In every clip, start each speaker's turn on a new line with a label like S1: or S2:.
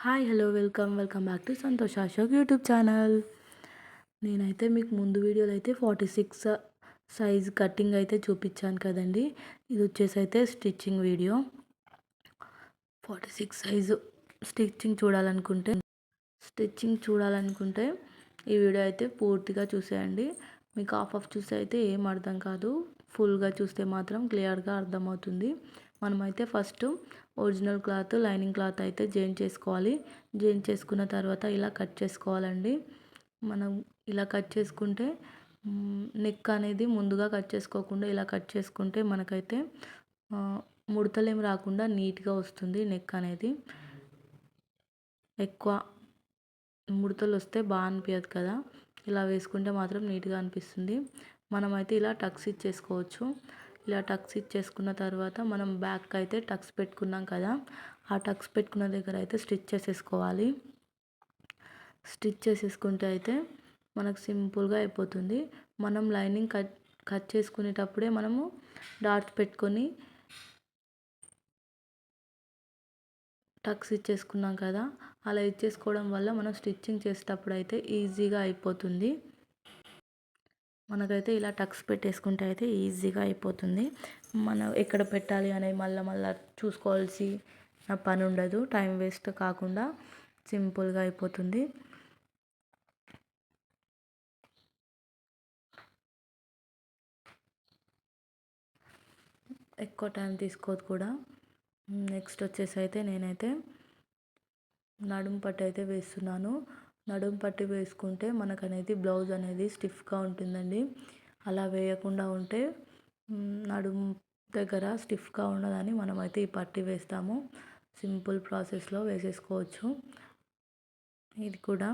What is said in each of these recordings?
S1: Hi hello welcome back to Santosh Ashok YouTube channel. నేనైతే మీకు ముందు వీడియోలో అయితే 46 సైజ్ కటింగ్ అయితే చూపించాను కదండి. ఇది వచ్చేసి అయితే స్టిచ్చింగ్ వీడియో. 46 సైజు స్టిచ్చింగ్ చూడాలనుకుంటే ఈ వీడియో అయితే పూర్తిగా చూసేయండి. మీకు హాఫ్ చూస్తే అయితే ఏం అర్థం కాదు, ఫుల్గా చూస్తే మాత్రం క్లియర్గా అర్థమవుతుంది. మనమైతే first original cloth lining cloth అయితే జాయిన్ చేసుకోవాలి. జాయిన్ చేసుకున్న తర్వాత ఇలా కట్ చేసుకోవాలండి. మనం ఇలా కట్ చేసుకుంటే నెక్ అనేది ముందుగా కట్ చేసుకోకుండా ఇలా కట్ చేసుకుంటే మనకైతే ముడతలేం రాకుండా నీట్గా వస్తుంది. నెక్ అనేది ఎక్కువ ముడతలు వస్తే బాగా అనిపించదు కదా, ఇలా వేసుకుంటే మాత్రం నీట్గా అనిపిస్తుంది. మనమైతే ఇలా టక్స్ ఇచ్చేసుకోవచ్చు. ఇలా టక్స్ ఇచ్చేసుకున్న తర్వాత మనం బ్యాక్ అయితే టక్స్ పెట్టుకున్నాం కదా, ఆ టక్స్ పెట్టుకున్న దగ్గర అయితే స్టిచ్ చేసేసుకోవాలి. స్టిచ్ చేసేసుకుంటే అయితే మనకు సింపుల్గా అయిపోతుంది. మనం లైనింగ్ కట్ చేసుకునేటప్పుడే మనము డాట్స్ పెట్టుకొని టక్స్ ఇచ్చేసుకున్నాం కదా, అలా ఇచ్చేసుకోవడం వల్ల మనం స్టిచ్చింగ్ చేసేటప్పుడు అయితే ఈజీగా అయిపోతుంది. మనకైతే ఇలా టక్స్ పెట్టేసుకుంటే అయితే ఈజీగా అయిపోతుంది. మనం ఎక్కడ పెట్టాలి అనేది మళ్ళీ చూసుకోవాల్సిన పని ఉండదు. టైం వేస్ట్ కాకుండా సింపుల్గా అయిపోతుంది. ఎక్కువ టైం తీసుకోదు కూడా. నెక్స్ట్ వచ్చేసి అయితే నేనైతే నడుము పట్టు అయితే వేస్తున్నాను. నడుము పట్టు వేసుకుంటే మనకు అనేది బ్లౌజ్ అనేది స్టిఫ్గా ఉంటుందండి. అలా వేయకుండా ఉంటే నడుము దగ్గర స్టిఫ్గా ఉండదని మనమైతే ఈ పట్టీ వేస్తాము. సింపుల్ ప్రాసెస్లో వేసేసుకోవచ్చు. ఇది కూడా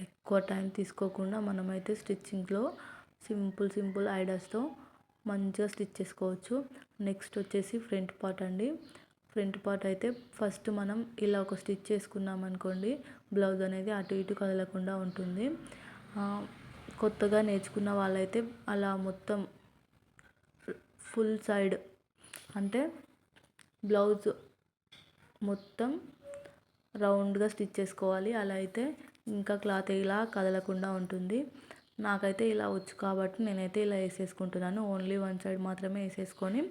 S1: ఎక్కువ టైం తీసుకోకుండా మనమైతే స్టిచ్చింగ్లో సింపుల్ ఐడియాస్తో మంచిగా స్టిచ్ చేసుకోవచ్చు. నెక్స్ట్ వచ్చేసి ఫ్రంట్ పార్ట్ అండి. ఫ్రంట్ పార్ట్ అయితే ఫస్ట్ మనం ఇలా ఒక స్టిచ్ చేసుకున్నాం అనుకోండి, బ్లౌజ్ అనేది అటు ఇటు కదలకుండా ఉంటుంది. కొత్తగా నేర్చుకున్న వాళ్ళైతే అలా మొత్తం ఫుల్ సైడ్ అంటే బ్లౌజ్ మొత్తం రౌండ్గా స్టిచ్ చేసుకోవాలి. అలా అయితే ఇంకా క్లాత్ ఇలా కదలకుండా ఉంటుంది. నాకైతే ఇలా వచ్చు కాబట్టి నేనైతే ఇలా వేసేసుకుంటున్నాను. ఓన్లీ వన్ సైడ్ మాత్రమే వేసేసుకొని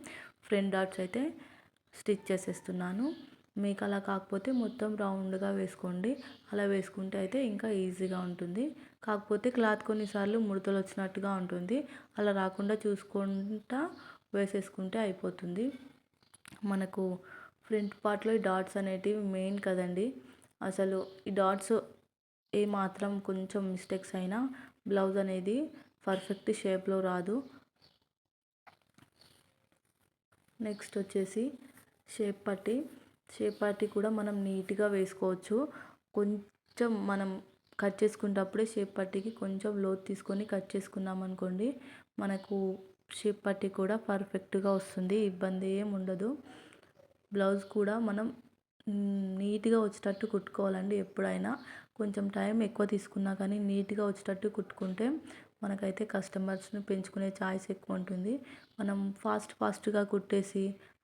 S1: ఫ్రంట్ డాట్స్ అయితే స్టిచ్ చేసేస్తున్నాను. మీకు అలా కాకపోతే మొత్తం రౌండ్గా వేసుకోండి. అలా వేసుకుంటే అయితే ఇంకా ఈజీగా ఉంటుంది. కాకపోతే క్లాత్ కొన్నిసార్లు ముడతలు వచ్చినట్టుగా ఉంటుంది. అలా రాకుండా చూసుకుంటా వేసేసుకుంటే అయిపోతుంది. మనకు ఫ్రంట్ పార్ట్లో ఈ డాట్స్ అనేటివి మెయిన్ కదండి. అసలు ఈ డాట్స్ ఏ మాత్రం కొంచెం మిస్టేక్స్ అయినా బ్లౌజ్ అనేది పర్ఫెక్ట్ షేప్లో రాదు. నెక్స్ట్ వచ్చేసి షేప్ పట్టీ కూడా మనం నీట్గా వేసుకోవచ్చు. కొంచెం మనం కట్ చేసుకునేటప్పుడే షేప్ పట్టీకి కొంచెం లోతు తీసుకొని కట్ చేసుకున్నాం అనుకోండి, మనకు షేప్ పట్టీ కూడా పర్ఫెక్ట్గా వస్తుంది. ఇబ్బంది ఏమి ఉండదు. బ్లౌజ్ కూడా మనం నీట్గా వచ్చేటట్టు కుట్టుకోవాలండి. ఎప్పుడైనా కొంచెం టైం ఎక్కువ తీసుకున్నా కానీ నీట్గా వచ్చేటట్టు కుట్టుకుంటే మనకైతే కస్టమర్స్ని పెంచుకునే ఛాయిస్ ఎక్కువ ఉంటుంది. మనం ఫాస్ట్గా కుట్టేసి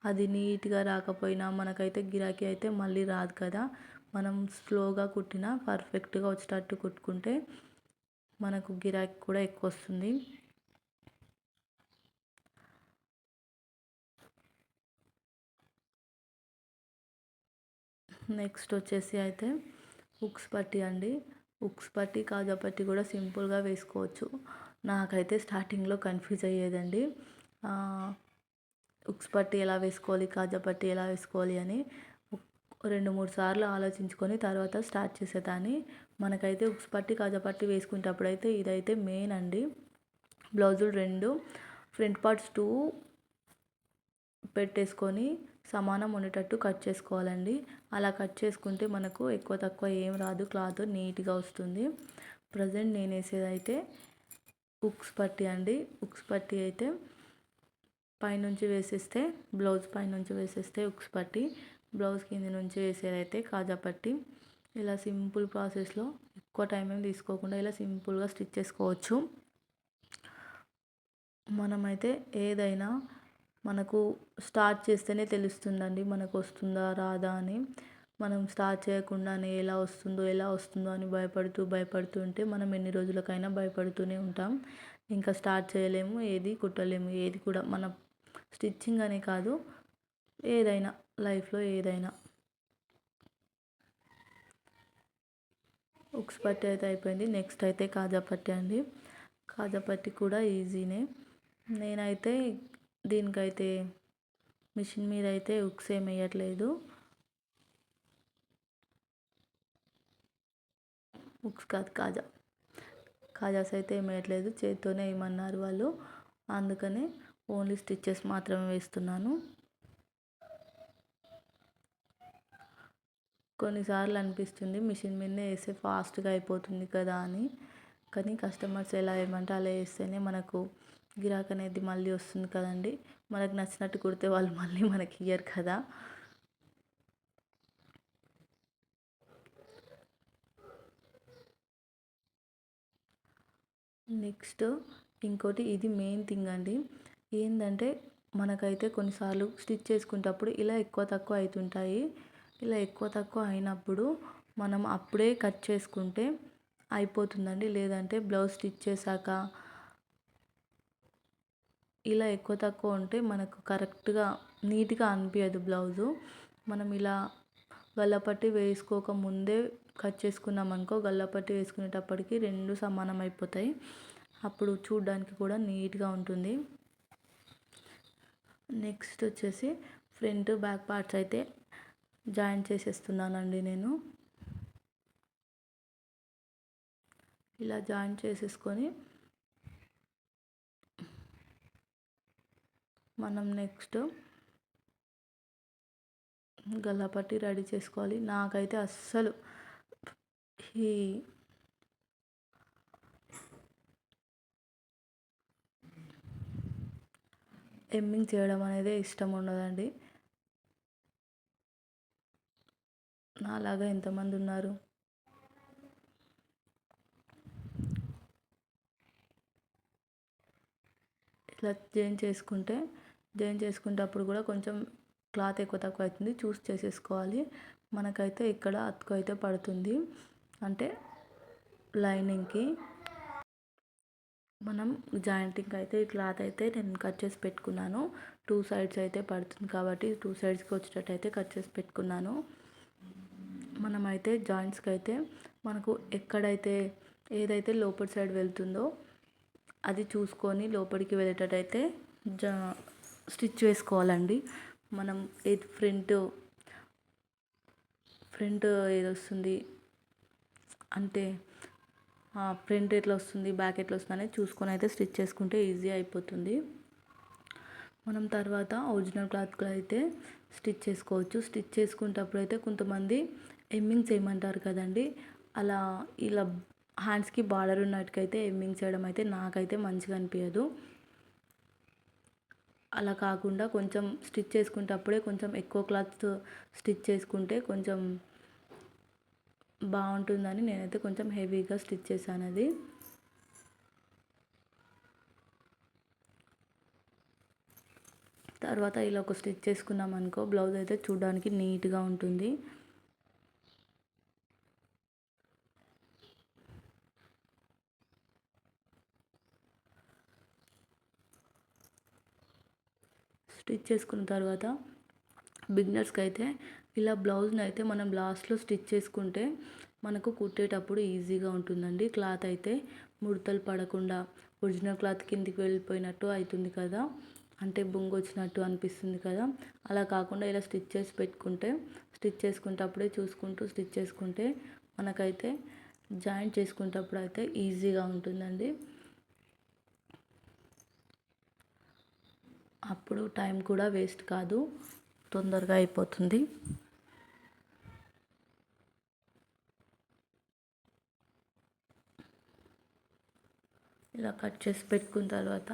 S1: అది నీట్గా రాకపోయినా మనకైతే గిరాకీ అయితే మళ్ళీ రాదు కదా. మనం స్లోగా కుట్టినా పర్ఫెక్ట్గా వచ్చేటట్టు కుట్టుకుంటే మనకు గిరాకీ కూడా ఎక్కువ వస్తుంది. నెక్స్ట్ వచ్చేసి అయితే హుక్స్ పట్టీ అండి. హుక్స్ పట్టీ కాజా పట్టీ కూడా సింపుల్గా వేసుకోవచ్చు. నాకైతే స్టార్టింగ్లో కన్ఫ్యూజ్ అయ్యేదండి. హుక్స్ పట్టీ ఎలా వేసుకోవాలి, కాజా పట్టీ ఎలా వేసుకోవాలి అని 2-3 సార్లు ఆలోచించుకొని తర్వాత స్టార్ట్ చేసేదాన్ని. మనకైతే హుక్స్ పట్టీ కాజా పట్టీ వేసుకునేటప్పుడు అయితే ఇదైతే మెయిన్ అండి. బ్లౌజులు 2 ఫ్రంట్ పార్ట్స్ 2 పెట్టేసుకొని సమానం ఉండేటట్టు కట్ చేసుకోవాలండి. అలా కట్ చేసుకుంటే మనకు ఎక్కువ తక్కువ ఏం రాదు, క్లాత్ నీట్గా వస్తుంది. ప్రజెంట్ నేను వేసేది అయితే హుక్స్ పట్టీ అండి. హుక్స్ పట్టీ అయితే పైనుంచి వేసేస్తే బ్లౌజ్ పైనుంచి వేసేస్తే హుక్స్ పట్టీ, బ్లౌజ్ కింద నుంచి వేసేదైతే కాజా పట్టీ. ఇలా సింపుల్ ప్రాసెస్లో ఎక్కువ టైం ఏం తీసుకోకుండా ఇలా సింపుల్గా స్టిచ్ చేసుకోవచ్చు. మనమైతే ఏదైనా మనకు స్టార్ట్ చేస్తేనే తెలుస్తుందండి మనకు వస్తుందా రాదా అని. మనం స్టార్ట్ చేయకుండానే ఎలా వస్తుందో అని భయపడుతూ ఉంటే మనం ఎన్ని రోజులకైనా భయపడుతూనే ఉంటాం. ఇంకా స్టార్ట్ చేయలేము, ఏది కుట్టలేము. ఏది కూడా మన స్టిచ్చింగ్ అనే కాదు, ఏదైనా లైఫ్లో ఏదైనా. ఉక్స్ పట్టి అయితే అయిపోయింది. నెక్స్ట్ అయితే కాజా పట్టి అండి. కాజా పట్టి కూడా ఈజీనే. నేనైతే దీనికైతే మిషన్ మీద అయితే ఉక్స్ ఏం వేయట్లేదు. ఉక్స్ కాదు, కాజాస్ అయితే ఏం వేయట్లేదు, చేతితోనే వేయమన్నారు వాళ్ళు. అందుకని ఓన్లీ స్టిచ్చెస్ మాత్రమే వేస్తున్నాను. కొన్నిసార్లు అనిపిస్తుంది మిషన్ మీదనే వేస్తే ఫాస్ట్గా అయిపోతుంది కదా అని. కానీ కస్టమర్స్ ఎలా వేయమంటే అలా వేస్తేనే మనకు గిరాకీ అనేది మళ్ళీ వస్తుంది కదండి. మనకు నచ్చినట్టు కుడితే వాళ్ళు మళ్ళీ మనకి ఇయ్యరు కదా. నెక్స్ట్ ఇంకోటి, ఇది మెయిన్ థింగ్ అండి. ఏంటంటే మనకైతే కొన్నిసార్లు స్టిచ్ చేసుకునేటప్పుడు ఇలా ఎక్కువ తక్కువ అవుతుంటాయి. ఇలా ఎక్కువ తక్కువ అయినప్పుడు మనం అప్పుడే కట్ చేసుకుంటే అయిపోతుందండి. లేదంటే బ్లౌజ్ స్టిచ్ చేశాక ఇలా ఎక్కువ తక్కువ ఉంటే మనకు కరెక్ట్గా నీట్గా అనిపించదు బ్లౌజు. మనం ఇలా గల్లపట్టి వేసుకోక ముందే కట్ చేసుకున్నాం అనుకో, గల్లపట్టి వేసుకునేటప్పటికి రెండు సమానం అయిపోతాయి. అప్పుడు చూడడానికి కూడా నీట్గా ఉంటుంది. నెక్స్ట్ వచ్చేసి ఫ్రంట్ బ్యాక్ పార్ట్స్ అయితే జాయిన్ చేసేస్తున్నానండి నేను. ఇలా జాయిన్ చేసేసుకొని మనం నెక్స్ట్ గల్లాపట్టి రెడీ చేసుకోవాలి. నాకైతే అస్సలు ఈ ఎమ్మింగ్ చేయడం అనేది ఇష్టం ఉండదండి. నాలాగా ఎంతమంది ఉన్నారు? ఇలా జాయిన్ చేసుకుంటప్పుడు కూడా కొంచెం క్లాత్ ఎక్కువ తక్కువ అవుతుంది, చూస్ చేసేసుకోవాలి. మనకైతే ఇక్కడ అతుకు అయితే పడుతుంది, అంటే లైనింగ్కి. మనం జాయింటింగ్కి అయితే ఈ క్లాత్ అయితే నేను కట్ చేసి పెట్టుకున్నాను. 2 సైడ్స్ అయితే పడుతుంది కాబట్టి 2 సైడ్స్కి వచ్చేటట్టు అయితే కట్ చేసి పెట్టుకున్నాను. మనమైతే జాయింట్స్కి అయితే మనకు ఎక్కడైతే ఏదైతే లోపల సైడ్ వెళ్తుందో అది చూసుకొని లోపలికి వెళ్ళేటట్టు అయితే స్టిచ్ వేసుకోవాలండి. మనం ఏది ఫ్రంట్ ఏది వస్తుంది అంటే ఫ్రంట్ ఎట్లా వస్తుంది, బ్యాక్ ఎట్లా వస్తుంది అనేది చూసుకొని అయితే స్టిచ్ చేసుకుంటే ఈజీ అయిపోతుంది. మనం తర్వాత ఒరిజినల్ క్లాత్లో అయితే స్టిచ్ చేసుకోవచ్చు. స్టిచ్ చేసుకునేటప్పుడు అయితే కొంతమంది ఎమ్మింగ్స్ చేయమంటారు కదండి, అలా ఇలా హ్యాండ్స్కి బార్డర్ ఉన్నట్టుకైతే ఎమ్మింగ్స్ చేయడం అయితే నాకైతే మంచిగా అనిపించదు. అలా కాకుండా కొంచెం స్టిచ్ చేసుకునేటప్పుడే కొంచెం ఎక్కువ క్లాత్ స్టిచ్ చేసుకుంటే కొంచెం బాగుంటుందని నేనైతే కొంచెం హెవీగా స్టిచ్ చేశాను అది. తర్వాత ఇలా ఒక స్టిచ్ చేసుకున్నాం అనుకో, బ్లౌజ్ అయితే చూడడానికి నీట్గా ఉంటుంది. స్టిచ్ చేసుకున్న తర్వాత బిగినర్స్కి అయితే ఇలా బ్లౌజ్ని అయితే మనం లాస్ట్లో స్టిచ్ చేసుకుంటే మనకు కుట్టేటప్పుడు ఈజీగా ఉంటుందండి. క్లాత్ అయితే ముడతలు పడకుండా ఒరిజినల్ క్లాత్ కిందికి వెళ్ళిపోయినట్టు అవుతుంది కదా, అంటే బొంగు వచ్చినట్టు అనిపిస్తుంది కదా. అలా కాకుండా ఇలా స్టిచ్ చేసి పెట్టుకుంటే స్టిచ్ చేసుకునేటప్పుడే చూసుకుంటూ స్టిచ్ చేసుకుంటే మనకైతే జాయింట్ చేసుకునేటప్పుడు అయితే ఈజీగా ఉంటుందండి. అప్పుడు టైం కూడా వేస్ట్ కాదు, తొందరగా అయిపోతుంది. ఇలా కట్ చేసి పెట్టుకున్న తర్వాత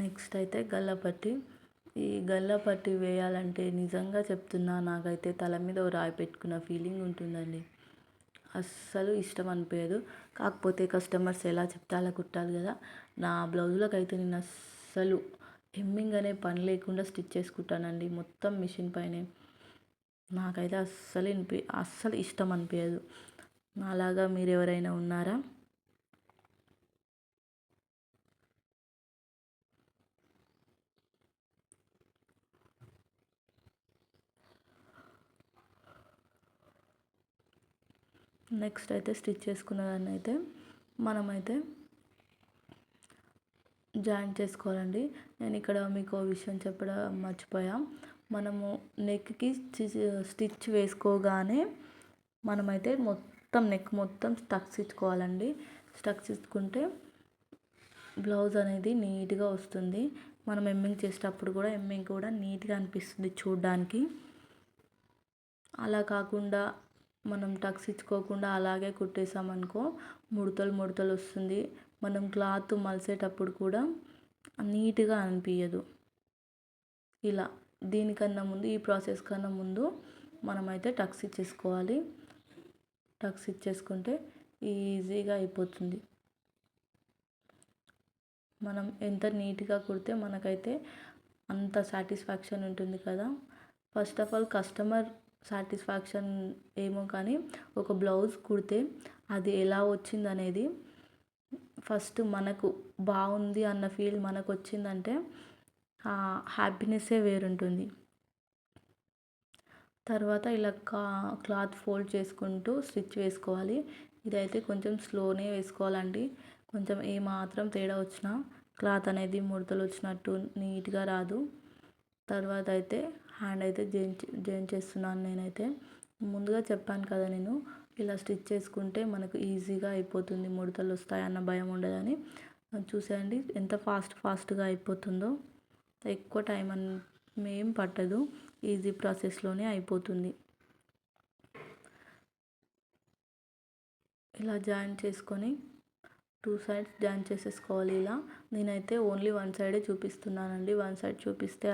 S1: నెక్స్ట్ అయితే గల్లపట్టి. ఈ గల్లపట్టి వేయాలంటే నిజంగా చెప్తున్నా, నాకైతే తల మీద ఓ రాయి పెట్టుకున్న ఫీలింగ్ ఉంటుందండి. అస్సలు ఇష్టం అనిపించదు. కాకపోతే కస్టమర్స్ ఎలా చెప్తే అలా కుట్టాలి కదా. నా బ్లౌజులకు అయితే నేను అస్సలు హెమ్మింగ్ అనే పని లేకుండా స్టిచ్ చేసుకుంటానండి మొత్తం మిషన్ పైనే. నాకైతే అస్సలు ఇష్టం అనిపించదు. నాలాగా మీరు ఎవరైనా ఉన్నారా? నెక్స్ట్ అయితే స్టిచ్ చేసుకున్న దాన్ని అయితే మనమైతే జాయిన్ చేసుకోవాలండి. నేను ఇక్కడ మీకు విషయం చెప్పడం మర్చిపోయా. మనము నెక్కి స్టిచ్ వేసుకోగానే మనమైతే మొత్తం నెక్ మొత్తం స్టక్స్ ఇచ్చుకోవాలండి. స్టక్స్ ఇచ్చుకుంటే బ్లౌజ్ అనేది నీట్గా వస్తుంది. మనం హెమ్మింగ్ చేసేటప్పుడు కూడా హెమ్మింగ్ కూడా నీట్గా అనిపిస్తుంది చూడడానికి. అలా కాకుండా మనం టక్స్ ఇచ్చుకోకుండా అలాగే కుట్టేసామనుకో ముడతలు వస్తుంది. మనం క్లాత్ మలిసేటప్పుడు కూడా నీట్గా అనిపించదు. ఇలా దీనికన్నా ముందు ఈ ప్రాసెస్ కన్నా ముందు మనమైతే టక్స్ ఇచ్చేసుకోవాలి. టక్స్ ఇచ్చేసుకుంటే ఈజీగా అయిపోతుంది. మనం ఎంత నీట్గా కుడితే మనకైతే అంత సాటిస్ఫాక్షన్ ఉంటుంది కదా. First of all customer satisfaction ఏమో కానీ ఒక బ్లౌజ్ కుడితే అది ఎలా వచ్చింది అనేది ఫస్ట్ మనకు బాగుంది అన్న ఫీల్ మనకు వచ్చిందంటే హ్యాపీనెస్సే వేరుంటుంది. తర్వాత ఇలా క్లాత్ ఫోల్డ్ చేసుకుంటూ స్టిచ్ వేసుకోవాలి. ఇదైతే కొంచెం స్లోనే వేసుకోవాలండి. కొంచెం ఏమాత్రం తేడా వచ్చినా క్లాత్ అనేది ముడతలు వచ్చినట్టు నీట్గా రాదు. తర్వాత అయితే హ్యాండ్ అయితే జాయిన్ చేస్తున్నాను నేనైతే. ముందుగా చెప్పాను కదా నేను ఇలా స్టిచ్ చేసుకుంటే మనకు ఈజీగా అయిపోతుంది, ముడతలు వస్తాయన్న భయం ఉండదని. చూసేయండి ఎంత ఫాస్ట్గా అయిపోతుందో. ఎక్కువ టైం ఏం పట్టదు, ఈజీ ప్రాసెస్లోనే అయిపోతుంది. ఇలా జాయిన్ చేసుకొని 2 సైడ్స్ జాయిన్ చేసేసుకోవాలి. ఇలా నేనైతే ఓన్లీ 1 సైడే చూపిస్తున్నానండి. 1 సైడ్ చూపిస్తే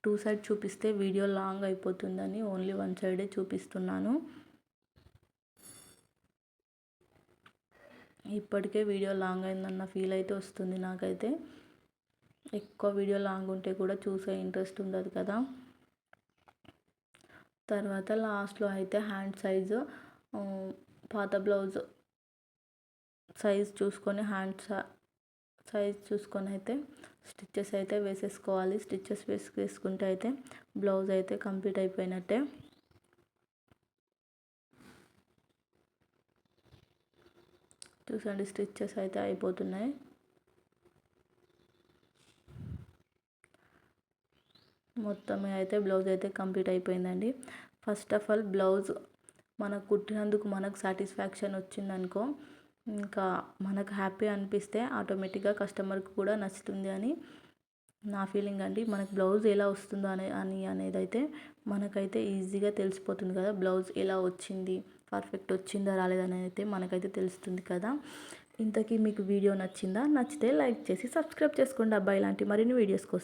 S1: 2 సైడ్ చూపిస్తే వీడియో లాంగ్ అయిపోతుందని ఓన్లీ 1 సైడే చూపిస్తున్నాను. ఇప్పటికే వీడియో లాంగ్ అయిందన్న ఫీల్ అయితే వస్తుంది నాకైతే. ఎక్కువ వీడియో లాంగ్ ఉంటే కూడా చూసే ఇంట్రెస్ట్ ఉండదు కదా. తర్వాత లాస్ట్లో అయితే హ్యాండ్ సైజు పాత బ్లౌజ్ సైజ్ చూసుకొని హ్యాండ్ సైజ్ చూసుకొని అయితే స్టిచ్చెస్ అయితే వేసేసుకోవాలి. స్టిచ్చెస్ వేసుకుంటే అయితే బ్లౌజ్ అయితే కంప్లీట్ అయిపోయినట్టే. చూసండి స్టిచ్చెస్ అయితే అయిపోతున్నాయి. మొత్తం అయితే బ్లౌజ్ అయితే కంప్లీట్ అయిపోయిందండి. ఫస్ట్ ఆఫ్ ఆల్ బ్లౌజ్ మనకు కుట్టినందుకు మనకు సాటిస్ఫాక్షన్ వచ్చిందనుకో, ఇంకా మనకు హ్యాపీ అనిపిస్తే ఆటోమేటిక్గా కస్టమర్కి కూడా నచ్చుతుంది అని నా ఫీలింగ్ అండి. మనకు బ్లౌజ్ ఎలా వస్తుందో అనేది అయితే మనకైతే ఈజీగా తెలిసిపోతుంది కదా. బ్లౌజ్ ఎలా వచ్చింది, పర్ఫెక్ట్ వచ్చిందా రాలేదనేది అయితే మనకైతే తెలుస్తుంది కదా. ఇంతకీ మీకు వీడియో నచ్చిందా? నచ్చితే లైక్ చేసి సబ్స్క్రైబ్ చేసుకోండి అబ్బాయి. ఇలాంటి మరిన్ని వీడియోస్ కోసం.